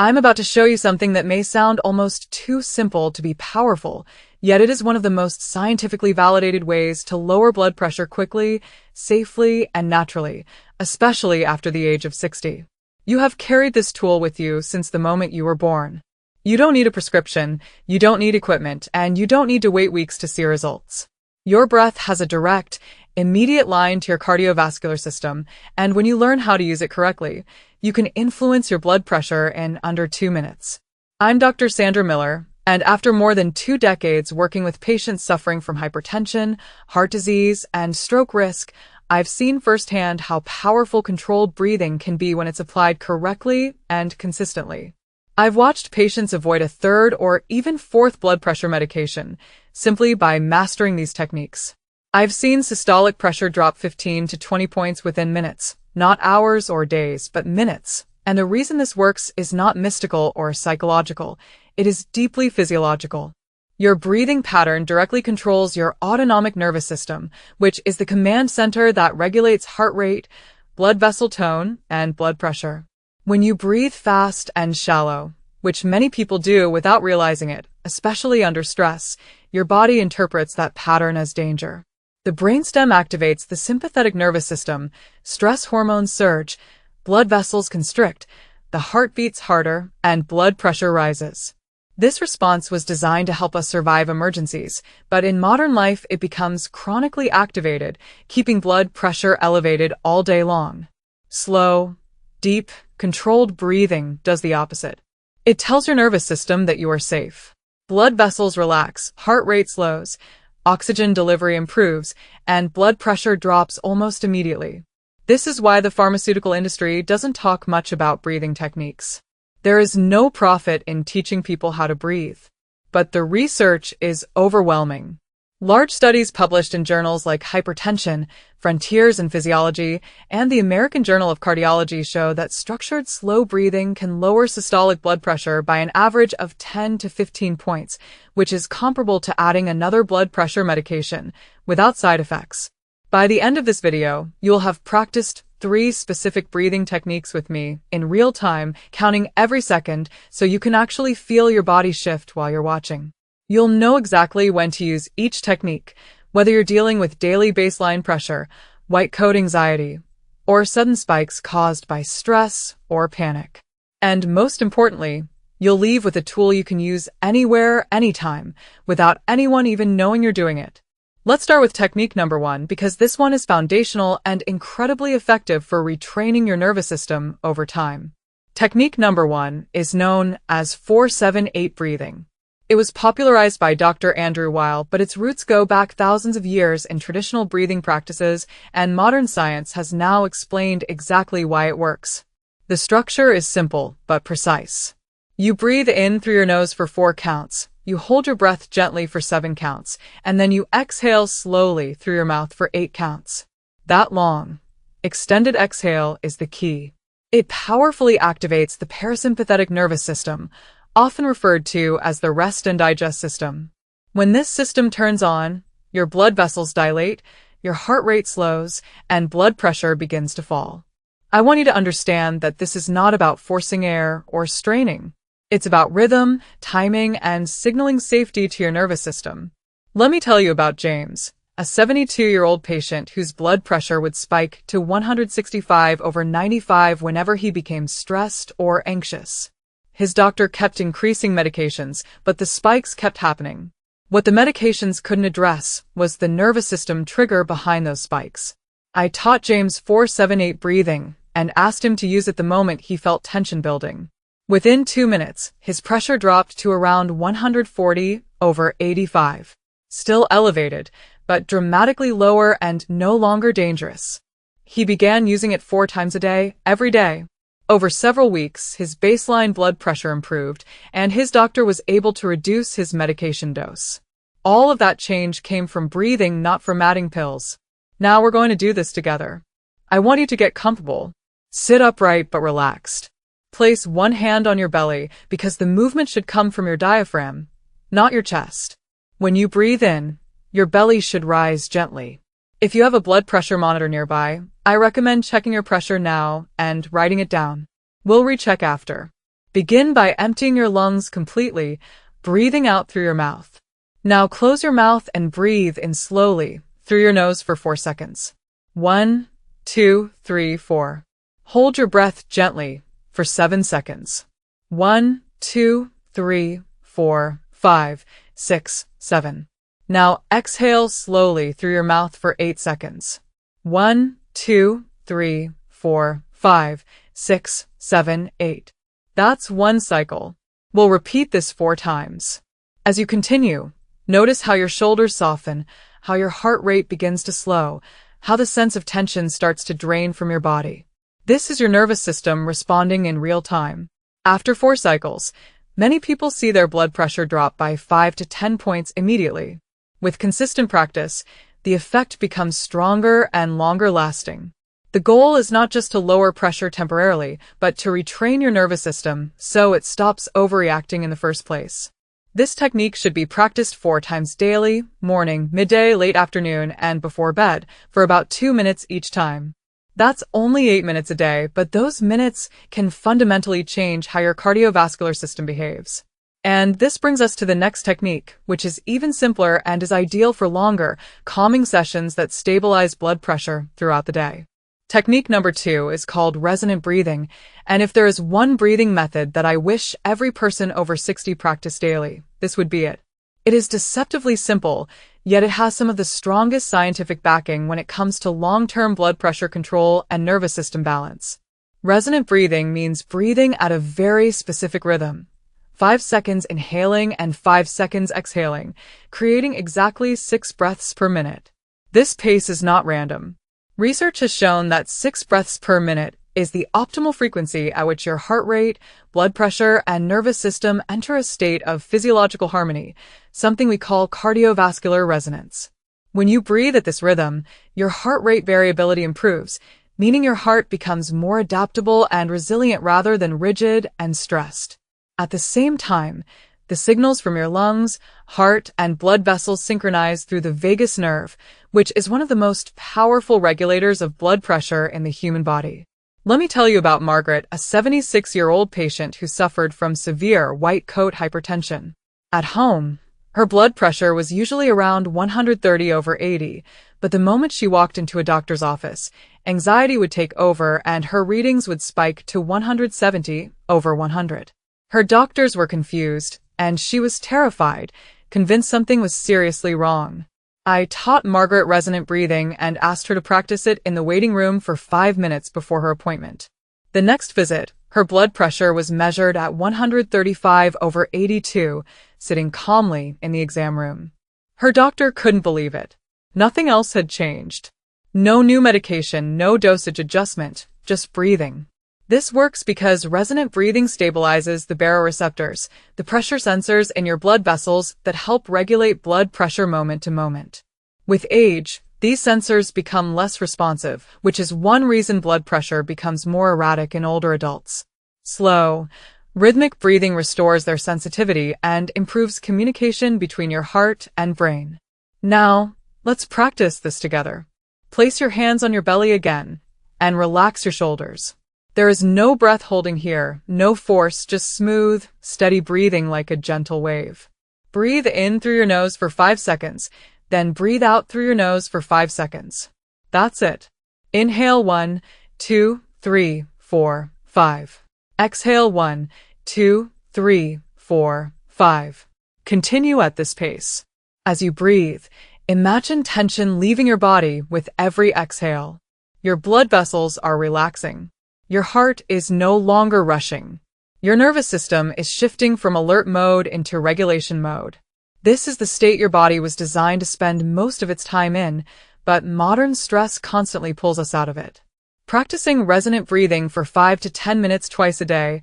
I'm about to show you something that may sound almost too simple to be powerful, yet it is one of the most scientifically validated ways to lower blood pressure quickly, safely, and naturally, especially after the age of 60. You have carried this tool with you since the moment you were born. You don't need a prescription, you don't need equipment, and you don't need to wait weeks to see results. Your breath has a direct, immediate line to your cardiovascular system, and when you learn how to use it correctly, you can influence your blood pressure in under 2 minutes. I'm Dr. Sandra Miller, and after more than 2 decades working with patients suffering from hypertension, heart disease, and stroke risk, I've seen firsthand how powerful controlled breathing can be when it's applied correctly and consistently. I've watched patients avoid a 3rd or even 4th blood pressure medication simply by mastering these techniques. I've seen systolic pressure drop 15 to 20 points within minutes, not hours or days, but minutes. And the reason this works is not mystical or psychological. It is deeply physiological. Your breathing pattern directly controls your autonomic nervous system, which is the command center that regulates heart rate, blood vessel tone, and blood pressure. When you breathe fast and shallow, which many people do without realizing it, especially under stress, your body interprets that pattern as danger. The brainstem activates the sympathetic nervous system, stress hormones surge, blood vessels constrict, the heart beats harder, and blood pressure rises. This response was designed to help us survive emergencies, but in modern life it becomes chronically activated, keeping blood pressure elevated all day long. Slow, deep, controlled breathing does the opposite. It tells your nervous system that you are safe. Blood vessels relax, heart rate slows, oxygen delivery improves, and blood pressure drops almost immediately. This is why the pharmaceutical industry doesn't talk much about breathing techniques. There is no profit in teaching people how to breathe. But the research is overwhelming. Large studies published in journals like Hypertension, Frontiers in Physiology, and the American Journal of Cardiology show that structured slow breathing can lower systolic blood pressure by an average of 10 to 15 points, which is comparable to adding another blood pressure medication, without side effects. By the end of this video, you'll have practiced 3 specific breathing techniques with me in real time, counting every second so you can actually feel your body shift while you're watching. You'll know exactly when to use each technique, whether you're dealing with daily baseline pressure, white coat anxiety, or sudden spikes caused by stress or panic. And most importantly, you'll leave with a tool you can use anywhere, anytime, without anyone even knowing you're doing it. Let's start with technique number 1 because this one is foundational and incredibly effective for retraining your nervous system over time. Technique number 1 is known as 4-7-8 breathing. It was popularized by Dr. Andrew Weil, but its roots go back thousands of years in traditional breathing practices, and modern science has now explained exactly why it works. The structure is simple but precise. You breathe in through your nose for 4 counts, you hold your breath gently for 7 counts, and then you exhale slowly through your mouth for 8 counts. That long, extended exhale is the key. It powerfully activates the parasympathetic nervous system, often referred to as the rest and digest system. When this system turns on, your blood vessels dilate, your heart rate slows, and blood pressure begins to fall. I want you to understand that this is not about forcing air or straining. It's about rhythm, timing, and signaling safety to your nervous system. Let me tell you about James, a 72-year-old patient whose blood pressure would spike to 165/95 whenever he became stressed or anxious. His doctor kept increasing medications, but the spikes kept happening. What the medications couldn't address was the nervous system trigger behind those spikes. I taught James 4-7-8 breathing and asked him to use it the moment he felt tension building. Within 2 minutes, his pressure dropped to around 140/85. Still elevated, but dramatically lower and no longer dangerous. He began using it 4 times a day, every day. Over several weeks, his baseline blood pressure improved, and his doctor was able to reduce his medication dose. All of that change came from breathing, not from adding pills. Now we're going to do this together. I want you to get comfortable. Sit upright but relaxed. Place one hand on your belly because the movement should come from your diaphragm, not your chest. When you breathe in, your belly should rise gently. If you have a blood pressure monitor nearby, I recommend checking your pressure now and writing it down. We'll recheck after. Begin by emptying your lungs completely, breathing out through your mouth. Now close your mouth and breathe in slowly through your nose for 4 seconds. 1, 2, 3, 4. Hold your breath gently for 7 seconds. 1, 2, 3, 4, 5, 6, 7. Now exhale slowly through your mouth for 8 seconds. 1, 2, 3, 4, 5, 6, 7, 8. That's one cycle. We'll repeat this 4 times. As you continue, notice how your shoulders soften, how your heart rate begins to slow, how the sense of tension starts to drain from your body. This is your nervous system responding in real time. After 4 cycles, many people see their blood pressure drop by 5 to 10 points immediately. With consistent practice, the effect becomes stronger and longer lasting. The goal is not just to lower pressure temporarily, but to retrain your nervous system so it stops overreacting in the first place. This technique should be practiced 4 times daily, morning, midday, late afternoon, and before bed, for about 2 minutes each time. That's only 8 minutes a day, but those minutes can fundamentally change how your cardiovascular system behaves. And this brings us to the next technique, which is even simpler and is ideal for longer, calming sessions that stabilize blood pressure throughout the day. Technique number 2 is called resonant breathing, and if there is one breathing method that I wish every person over 60 practiced daily, this would be it. It is deceptively simple, yet it has some of the strongest scientific backing when it comes to long-term blood pressure control and nervous system balance. Resonant breathing means breathing at a very specific rhythm. 5 seconds inhaling and 5 seconds exhaling, creating exactly 6 breaths per minute. This pace is not random. Research has shown that 6 breaths per minute is the optimal frequency at which your heart rate, blood pressure, and nervous system enter a state of physiological harmony, something we call cardiovascular resonance. When you breathe at this rhythm, your heart rate variability improves, meaning your heart becomes more adaptable and resilient rather than rigid and stressed. At the same time, the signals from your lungs, heart, and blood vessels synchronize through the vagus nerve, which is one of the most powerful regulators of blood pressure in the human body. Let me tell you about Margaret, a 76-year-old patient who suffered from severe white coat hypertension. At home, her blood pressure was usually around 130/80, but the moment she walked into a doctor's office, anxiety would take over and her readings would spike to 170/100. Her doctors were confused, and she was terrified, convinced something was seriously wrong. I taught Margaret resonant breathing and asked her to practice it in the waiting room for 5 minutes before her appointment. The next visit, her blood pressure was measured at 135/82, sitting calmly in the exam room. Her doctor couldn't believe it. Nothing else had changed. No new medication, no dosage adjustment, just breathing. This works because resonant breathing stabilizes the baroreceptors, the pressure sensors in your blood vessels that help regulate blood pressure moment to moment. With age, these sensors become less responsive, which is one reason blood pressure becomes more erratic in older adults. Slow, rhythmic breathing restores their sensitivity and improves communication between your heart and brain. Now, let's practice this together. Place your hands on your belly again and relax your shoulders. There is no breath holding here, no force, just smooth, steady breathing like a gentle wave. Breathe in through your nose for 5 seconds, then breathe out through your nose for 5 seconds. That's it. Inhale 1, 2, 3, 4, 5. Exhale 1, 2, 3, 4, 5. Continue at this pace. As you breathe, imagine tension leaving your body with every exhale. Your blood vessels are relaxing. Your heart is no longer rushing. Your nervous system is shifting from alert mode into regulation mode. This is the state your body was designed to spend most of its time in, but modern stress constantly pulls us out of it. Practicing resonant breathing for 5 to 10 minutes twice a day,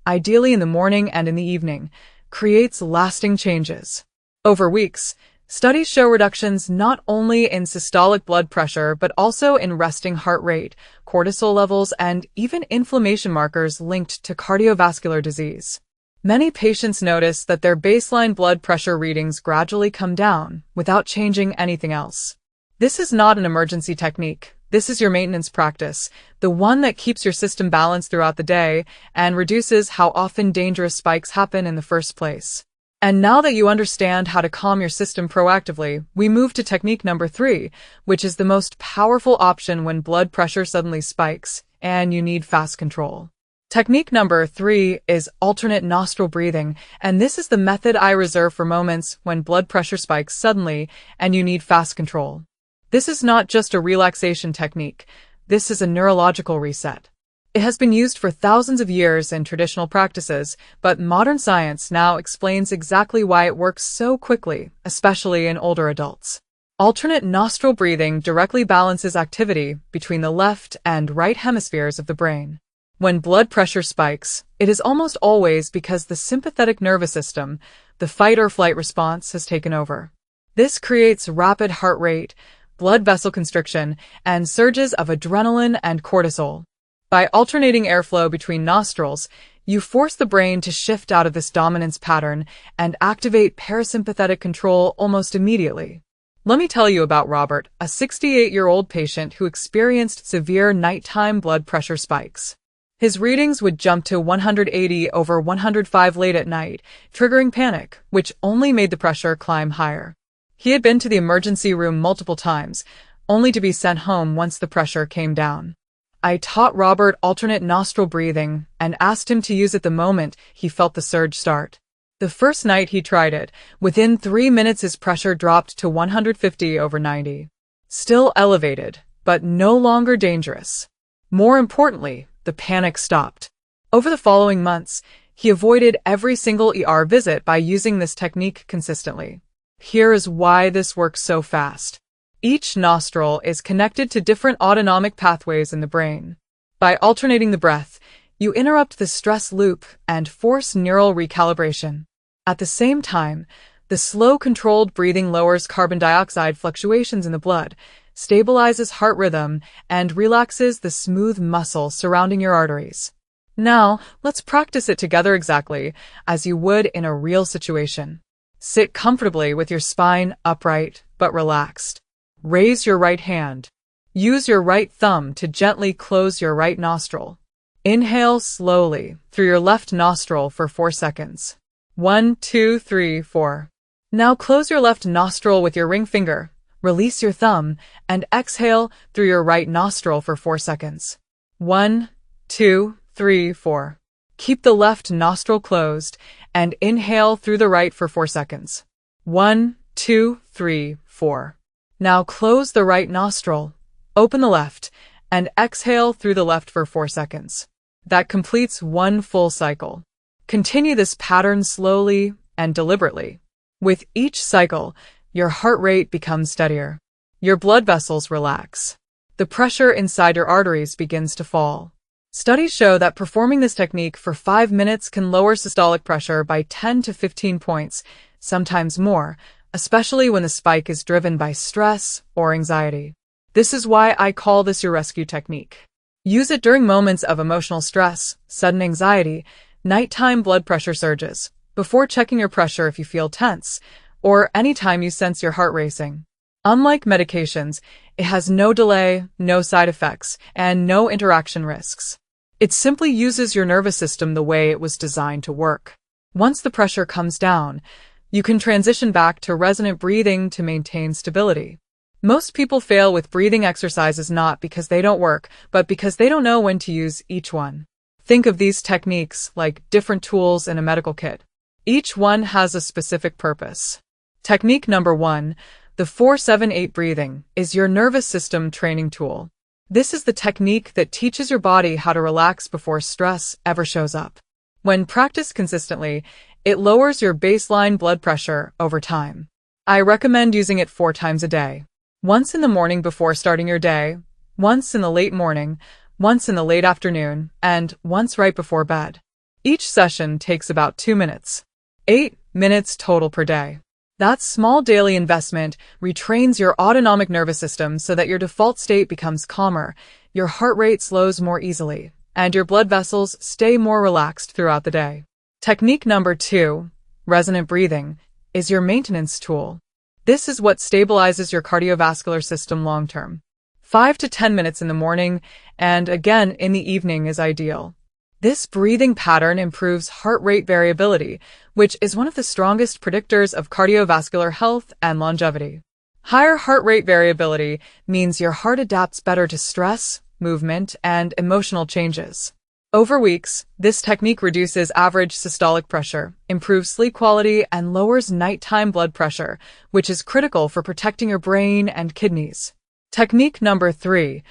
ideally in the morning and in the evening, creates lasting changes. Over weeks, studies show reductions not only in systolic blood pressure but also in resting heart rate, cortisol levels, and even inflammation markers linked to cardiovascular disease. Many patients notice that their baseline blood pressure readings gradually come down without changing anything else. This is not an emergency technique. This is your maintenance practice, the one that keeps your system balanced throughout the day and reduces how often dangerous spikes happen in the first place. And now that you understand how to calm your system proactively, we move to technique number 3, which is the most powerful option when blood pressure suddenly spikes and you need fast control. Technique number 3 is alternate nostril breathing, and this is the method I reserve for moments when blood pressure spikes suddenly and you need fast control. This is not just a relaxation technique, this is a neurological reset. It has been used for thousands of years in traditional practices, but modern science now explains exactly why it works so quickly, especially in older adults. Alternate nostril breathing directly balances activity between the left and right hemispheres of the brain. When blood pressure spikes, it is almost always because the sympathetic nervous system, the fight or flight response, has taken over. This creates rapid heart rate, blood vessel constriction, and surges of adrenaline and cortisol. By alternating airflow between nostrils, you force the brain to shift out of this dominance pattern and activate parasympathetic control almost immediately. Let me tell you about Robert, a 68-year-old patient who experienced severe nighttime blood pressure spikes. His readings would jump to 180/105 late at night, triggering panic, which only made the pressure climb higher. He had been to the emergency room multiple times, only to be sent home once the pressure came down. I taught Robert alternate nostril breathing and asked him to use it the moment he felt the surge start. The first night he tried it, within 3 minutes his pressure dropped to 150/90. Still elevated, but no longer dangerous. More importantly, the panic stopped. Over the following months, he avoided every single ER visit by using this technique consistently. Here is why this works so fast. Each nostril is connected to different autonomic pathways in the brain. By alternating the breath, you interrupt the stress loop and force neural recalibration. At the same time, the slow, controlled breathing lowers carbon dioxide fluctuations in the blood, stabilizes heart rhythm, and relaxes the smooth muscle surrounding your arteries. Now, let's practice it together exactly as you would in a real situation. Sit comfortably with your spine upright but relaxed. Raise your right hand. Use your right thumb to gently close your right nostril. Inhale slowly through your left nostril for 4 seconds. 1, 2, 3, 4. Now close your left nostril with your ring finger. Release your thumb and exhale through your right nostril for 4 seconds. 1, 2, 3, 4. Keep the left nostril closed and inhale through the right for 4 seconds. 1, 2, 3, 4. Now close the right nostril, open the left, and exhale through the left for 4 seconds. That completes 1 full cycle. Continue this pattern slowly and deliberately. With each cycle, your heart rate becomes steadier. Your blood vessels relax. The pressure inside your arteries begins to fall. Studies show that performing this technique for 5 minutes can lower systolic pressure by 10 to 15 points, sometimes more, especially when the spike is driven by stress or anxiety. This is why I call this your rescue technique. Use it during moments of emotional stress, sudden anxiety, nighttime blood pressure surges, before checking your pressure if you feel tense, or anytime you sense your heart racing. Unlike medications, it has no delay, no side effects, and no interaction risks. It simply uses your nervous system the way it was designed to work. Once the pressure comes down, you can transition back to resonant breathing to maintain stability. Most people fail with breathing exercises not because they don't work, but because they don't know when to use each one. Think of these techniques like different tools in a medical kit. Each one has a specific purpose. Technique number 1, the 4-7-8 breathing, is your nervous system training tool. This is the technique that teaches your body how to relax before stress ever shows up. When practiced consistently, it lowers your baseline blood pressure over time. I recommend using it 4 times a day. Once in the morning before starting your day, once in the late morning, once in the late afternoon, and once right before bed. Each session takes about 2 minutes. 8 minutes total per day. That small daily investment retrains your autonomic nervous system so that your default state becomes calmer, your heart rate slows more easily, and your blood vessels stay more relaxed throughout the day. Technique number 2, resonant breathing, is your maintenance tool. This is what stabilizes your cardiovascular system long-term. 5 to 10 minutes in the morning, and again in the evening is ideal. This breathing pattern improves heart rate variability, which is one of the strongest predictors of cardiovascular health and longevity. Higher heart rate variability means your heart adapts better to stress, movement, and emotional changes. Over weeks, this technique reduces average systolic pressure, improves sleep quality, and lowers nighttime blood pressure, which is critical for protecting your brain and kidneys. Technique number 3,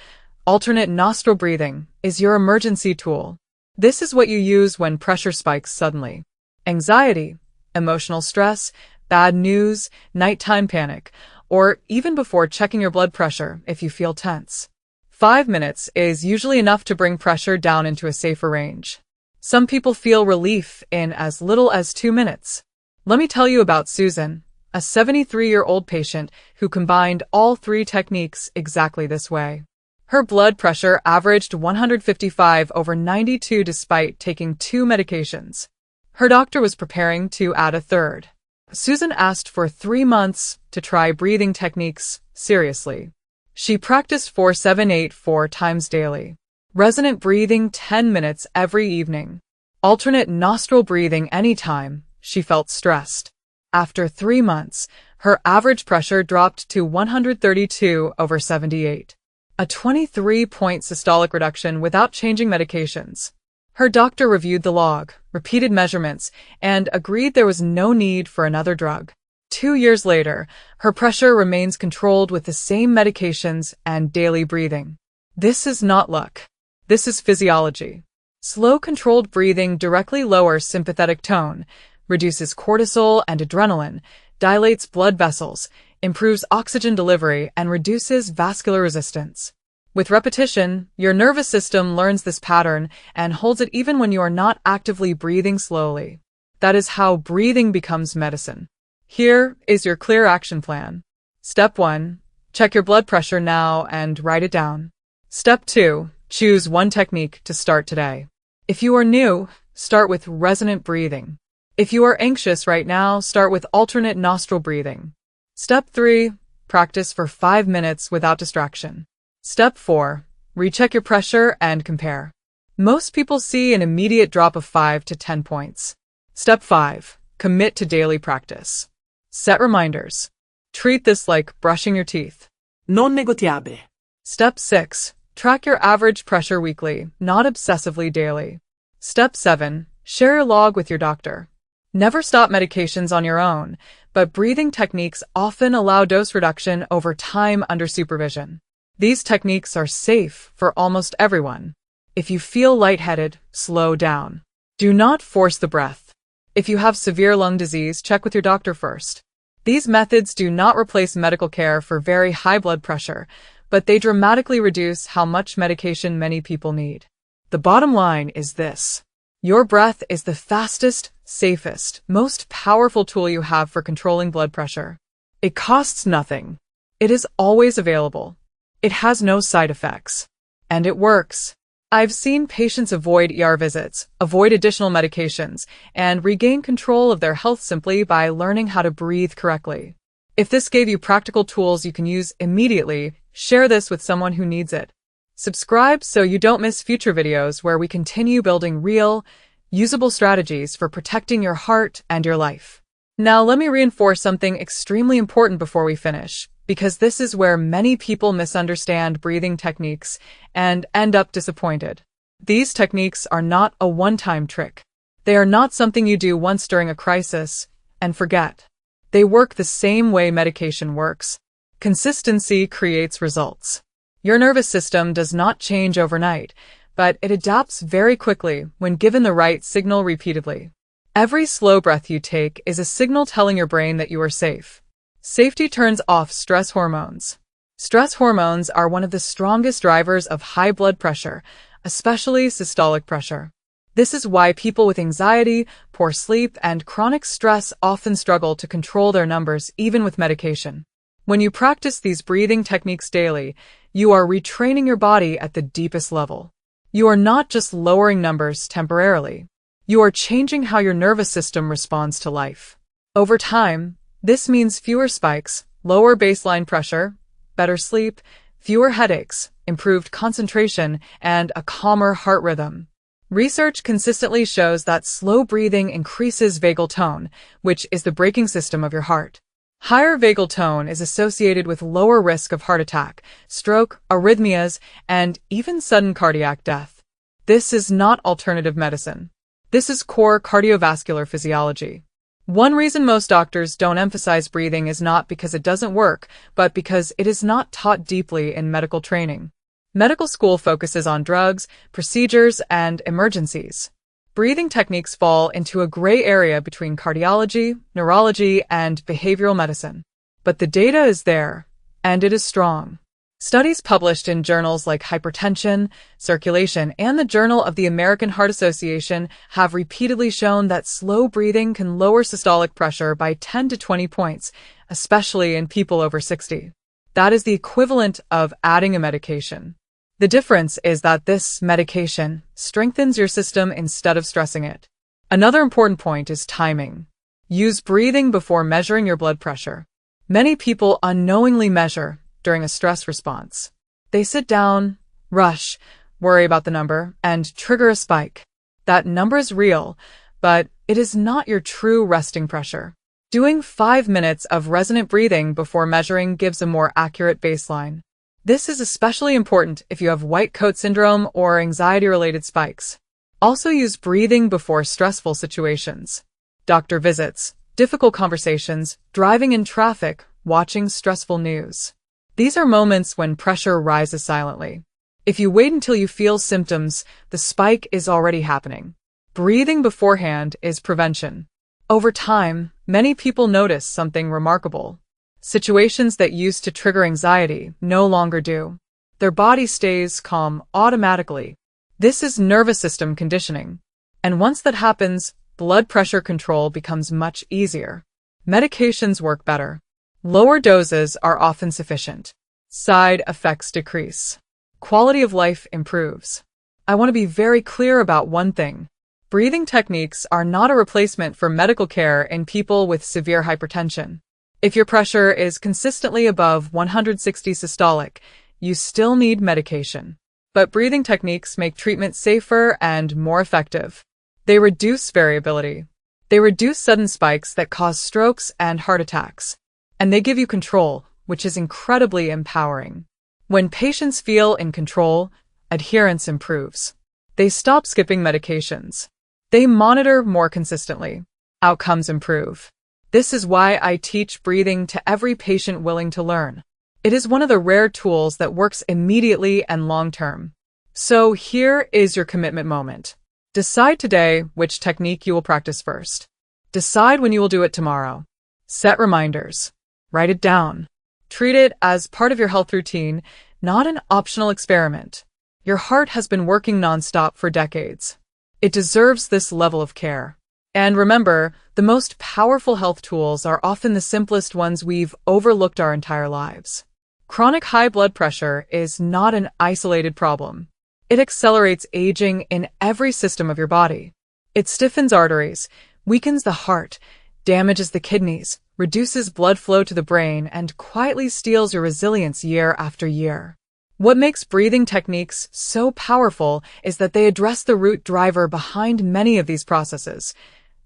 alternate nostril breathing, is your emergency tool. This is what you use when pressure spikes suddenly. Anxiety, emotional stress, bad news, nighttime panic, or even before checking your blood pressure if you feel tense. 5 minutes is usually enough to bring pressure down into a safer range. Some people feel relief in as little as 2 minutes. Let me tell you about Susan, a 73-year-old patient who combined all 3 techniques exactly this way. Her blood pressure averaged 155/92 despite taking 2 medications. Her doctor was preparing to add a third. Susan asked for 3 months to try breathing techniques seriously. She practiced 4-7-8 4 times daily. Resonant breathing 10 minutes every evening. Alternate nostril breathing anytime she felt stressed. After 3 months, her average pressure dropped to 132/78. A 23-point systolic reduction without changing medications. Her doctor reviewed the log, repeated measurements, and agreed there was no need for another drug. 2 years later, her pressure remains controlled with the same medications and daily breathing. This is not luck. This is physiology. Slow, controlled breathing directly lowers sympathetic tone, reduces cortisol and adrenaline, dilates blood vessels, improves oxygen delivery, and reduces vascular resistance. With repetition, your nervous system learns this pattern and holds it even when you are not actively breathing slowly. That is how breathing becomes medicine. Here is your clear action plan. Step 1. Check your blood pressure now and write it down. Step 2. Choose one technique to start today. If you are new, start with resonant breathing. If you are anxious right now, start with alternate nostril breathing. Step 3. Practice for 5 minutes without distraction. Step 4. Recheck your pressure and compare. Most people see an immediate drop of 5 to 10 points. Step 5. Commit to daily practice. Set reminders. Treat this like brushing your teeth. Non negoziabile. Step 6. Track your average pressure weekly, not obsessively daily. Step 7. Share your log with your doctor. Never stop medications on your own, but breathing techniques often allow dose reduction over time under supervision. These techniques are safe for almost everyone. If you feel lightheaded, slow down. Do not force the breath. If you have severe lung disease, check with your doctor first. These methods do not replace medical care for very high blood pressure, but they dramatically reduce how much medication many people need. The bottom line is this. Your breath is the fastest, safest, most powerful tool you have for controlling blood pressure. It costs nothing. It is always available. It has no side effects. And it works. I've seen patients avoid ER visits, avoid additional medications, and regain control of their health simply by learning how to breathe correctly. If this gave you practical tools you can use immediately, share this with someone who needs it. Subscribe so you don't miss future videos where we continue building real, usable strategies for protecting your heart and your life. Now let me reinforce something extremely important before we finish, because this is where many people misunderstand breathing techniques and end up disappointed. These techniques are not a one-time trick. They are not something you do once during a crisis and forget. They work the same way medication works. Consistency creates results. Your nervous system does not change overnight, but it adapts very quickly when given the right signal repeatedly. Every slow breath you take is a signal telling your brain that you are safe. Safety turns off stress hormones. Stress hormones are one of the strongest drivers of high blood pressure, especially systolic pressure. This is why people with anxiety, poor sleep, and chronic stress often struggle to control their numbers even with medication. When you practice these breathing techniques daily, you are retraining your body at the deepest level. You are not just lowering numbers temporarily. You are changing how your nervous system responds to life. Over time, this means fewer spikes, lower baseline pressure, better sleep, fewer headaches, improved concentration, and a calmer heart rhythm. Research consistently shows that slow breathing increases vagal tone, which is the braking system of your heart. Higher vagal tone is associated with lower risk of heart attack, stroke, arrhythmias, and even sudden cardiac death. This is not alternative medicine. This is core cardiovascular physiology. One reason most doctors don't emphasize breathing is not because it doesn't work, but because it is not taught deeply in medical training. Medical school focuses on drugs, procedures, and emergencies. Breathing techniques fall into a gray area between cardiology, neurology, and behavioral medicine. But the data is there, and it is strong. Studies published in journals like Hypertension, Circulation, and the Journal of the American Heart Association have repeatedly shown that slow breathing can lower systolic pressure by 10 to 20 points, especially in people over 60. That is the equivalent of adding a medication. The difference is that this medication strengthens your system instead of stressing it. Another important point is timing. Use breathing before measuring your blood pressure. Many people unknowingly measure during a stress response. They sit down, rush, worry about the number, and trigger a spike. That number is real, but it is not your true resting pressure. Doing 5 minutes of resonant breathing before measuring gives a more accurate baseline. This is especially important if you have white coat syndrome or anxiety-related spikes. Also use breathing before stressful situations. Doctor visits, difficult conversations, driving in traffic, watching stressful news. These are moments when pressure rises silently. If you wait until you feel symptoms, the spike is already happening. Breathing beforehand is prevention. Over time, many people notice something remarkable. Situations that used to trigger anxiety no longer do. Their body stays calm automatically. This is nervous system conditioning. And once that happens, blood pressure control becomes much easier. Medications work better. Lower doses are often sufficient. Side effects decrease. Quality of life improves. I want to be very clear about one thing. Breathing techniques are not a replacement for medical care in people with severe hypertension. If your pressure is consistently above 160 systolic, you still need medication. But breathing techniques make treatment safer and more effective. They reduce variability. They reduce sudden spikes that cause strokes and heart attacks. And they give you control, which is incredibly empowering. When patients feel in control, adherence improves. They stop skipping medications. They monitor more consistently. Outcomes improve. This is why I teach breathing to every patient willing to learn. It is one of the rare tools that works immediately and long-term. So here is your commitment moment. Decide today which technique you will practice first. Decide when you will do it tomorrow. Set reminders. Write it down. Treat it as part of your health routine, not an optional experiment. Your heart has been working nonstop for decades. It deserves this level of care. And remember, the most powerful health tools are often the simplest ones we've overlooked our entire lives. Chronic high blood pressure is not an isolated problem. It accelerates aging in every system of your body. It stiffens arteries, weakens the heart, damages the kidneys, reduces blood flow to the brain, and quietly steals your resilience year after year. What makes breathing techniques so powerful is that they address the root driver behind many of these processes: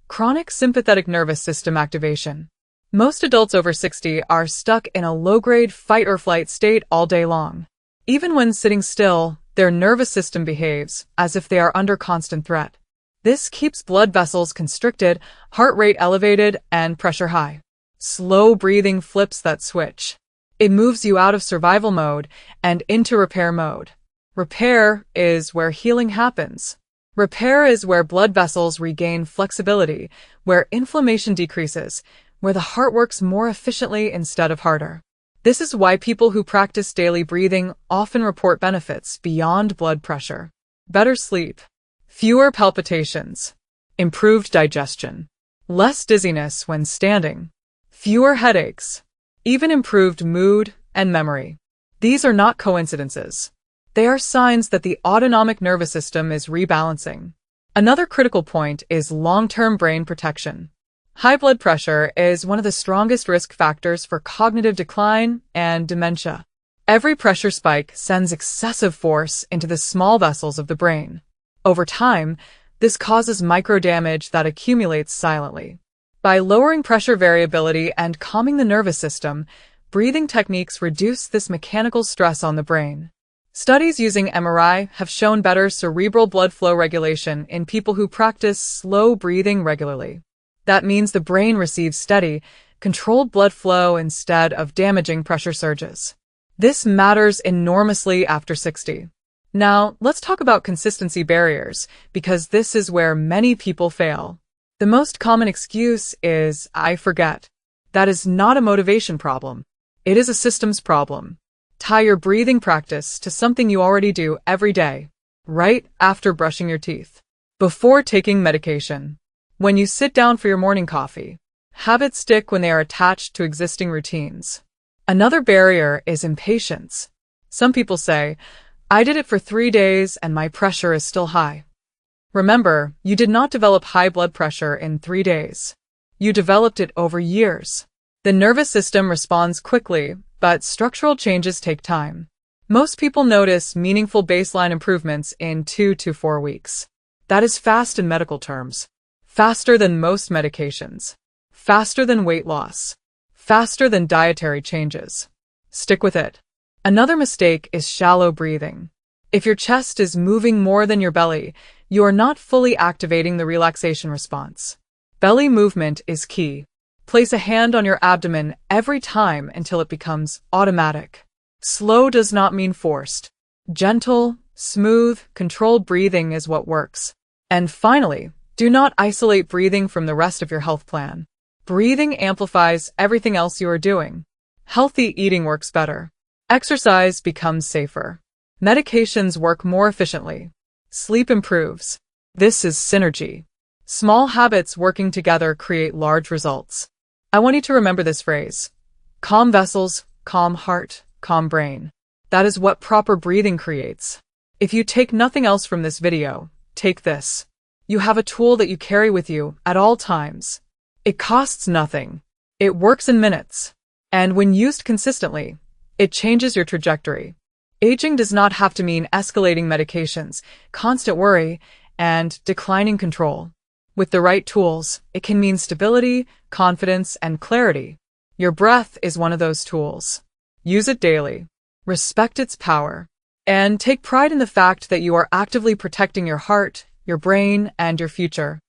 chronic sympathetic nervous system activation. Most adults over 60 are stuck in a low-grade fight-or-flight state all day long. Even when sitting still, their nervous system behaves as if they are under constant threat. This keeps blood vessels constricted, heart rate elevated, and pressure high. Slow breathing flips that switch. It moves you out of survival mode and into repair mode. Repair is where healing happens. Repair is where blood vessels regain flexibility, where inflammation decreases, where the heart works more efficiently instead of harder. This is why people who practice daily breathing often report benefits beyond blood pressure. Better sleep, fewer palpitations, improved digestion, less dizziness when standing, fewer headaches, even improved mood and memory. These are not coincidences. They are signs that the autonomic nervous system is rebalancing. Another critical point is long-term brain protection. High blood pressure is one of the strongest risk factors for cognitive decline and dementia. Every pressure spike sends excessive force into the small vessels of the brain. Over time, this causes microdamage that accumulates silently. By lowering pressure variability and calming the nervous system, breathing techniques reduce this mechanical stress on the brain. Studies using MRI have shown better cerebral blood flow regulation in people who practice slow breathing regularly. That means the brain receives steady, controlled blood flow instead of damaging pressure surges. This matters enormously after 60. Now, let's talk about consistency barriers, because this is where many people fail. The most common excuse is, "I forget." That is not a motivation problem. It is a systems problem. Tie your breathing practice to something you already do every day, right after brushing your teeth, before taking medication, when you sit down for your morning coffee. Habits stick when they are attached to existing routines. Another barrier is impatience. Some people say, "I did it for 3 days and my pressure is still high." Remember, you did not develop high blood pressure in 3 days. You developed it over years. The nervous system responds quickly, but structural changes take time. Most people notice meaningful baseline improvements in 2 to 4 weeks. That is fast in medical terms. Faster than most medications. Faster than weight loss. Faster than dietary changes. Stick with it. Another mistake is shallow breathing. If your chest is moving more than your belly, you are not fully activating the relaxation response. Belly movement is key. Place a hand on your abdomen every time until it becomes automatic. Slow does not mean forced. Gentle, smooth, controlled breathing is what works. And finally, do not isolate breathing from the rest of your health plan. Breathing amplifies everything else you are doing. Healthy eating works better. Exercise becomes safer. Medications work more efficiently. Sleep improves. This is synergy. Small habits working together create large results. I want you to remember this phrase. Calm vessels, calm heart, calm brain. That is what proper breathing creates. If you take nothing else from this video, take this. You have a tool that you carry with you at all times. It costs nothing. It works in minutes. And when used consistently, it changes your trajectory. Aging does not have to mean escalating medications, constant worry, and declining control. With the right tools, it can mean stability, confidence, and clarity. Your breath is one of those tools. Use it daily. Respect its power. And take pride in the fact that you are actively protecting your heart, your brain, and your future.